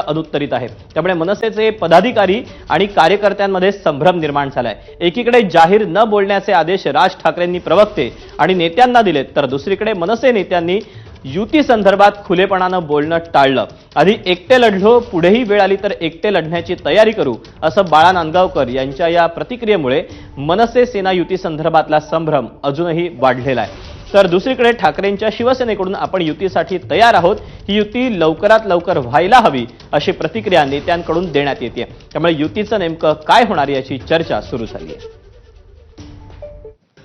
अनुत्तरित आहे। त्यामुळे मनसेचे पदाधिकारी आणि कार्यकर्त्यांमध्ये संभ्रम निर्माण झालाय। एकीकडे जाहीर न बोलण्याचे आदेश राज ठाकरेंनी प्रवक्ते आणि नेत्यांना दिलेत, तर दुसरीकडे मनसे नेत्यांनी युती संदर्भात खुलेपणानं बोलणं टाळलं। आधी एकटे लढलो, पुढेही वेळ आली तर एकटे लढण्याची तयारी करू, असं बाळा नांदगावकर यांच्या या प्रतिक्रियेमुळे मनसे सेना युती संदर्भातला संभ्रम अजूनही वाढलेला आहे। तर दुसरीकडे ठाकरेंच्या शिवसेनेकडून आपण युतीसाठी तयार आहोत, ही युती लवकरात लवकर व्हायला हवी अशी प्रतिक्रिया नेत्यांकडून देण्यात येते। त्यामुळे युतीचं नेमकं काय होणार याची चर्चा सुरू झाली आहे।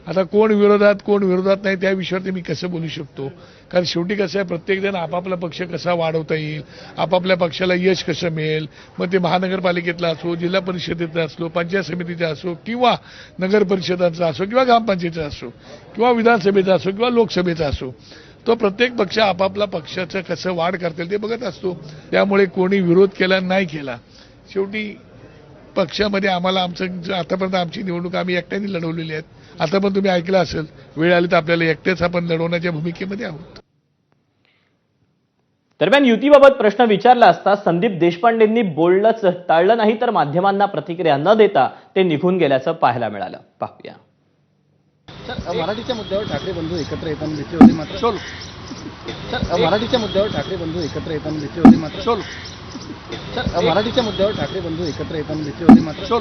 आता कोण विरोधात नाही त्या विषयावरती मी कसं बोलू शकतो, कारण शेवटी कसं आहे, प्रत्येक जण आपापला पक्ष कसा वाढवता येईल, आपापल्या पक्षाला यश कसं मिळेल, मग ते महानगरपालिकेतला असो, जिल्हा परिषदेचा असो, पंचायत समितीचा असो, किंवा नगर परिषदाचा असो, किंवा ग्रामपंचायतीचा असो, किंवा विधानसभेचा असो, किंवा लोकसभेचा असो, तो प्रत्येक पक्ष आपापला पक्षाचं कसं वाढ करतील ते बघत असतो। त्यामुळे कोणी विरोध केला नाही केला, शेवटी पक्षामध्ये आम्हाला आमचं आतापर्यंत आमची निवडणूक आम्ही एकट्याने लढवलेली आहेत। आता पण तुम्ही ऐकलं असेल, वेळ आली तर आपल्याला एकटेच आपण लढवण्याच्या भूमिकेमध्ये आहोत। दरम्यान युतीबाबत प्रश्न विचारला असता संदीप देशपांडेंनी बोलणंच टाळलं नाही, तर माध्यमांना प्रतिक्रिया न देता ते निघून गेल्याचं पाहायला मिळालं। पाहूया। मराठीच्या मुद्द्यावर ठाकरे बंधू एकत्र येताना दिसले होते मात्र मराठीच्या मुद्द्यावर ठाकरे बंधू एकत्र येताना दिसले होते मात्र मराठीच्या मुद्द्यावर ठाकरे बंधू एकत्र येताना दिसले होते मात्र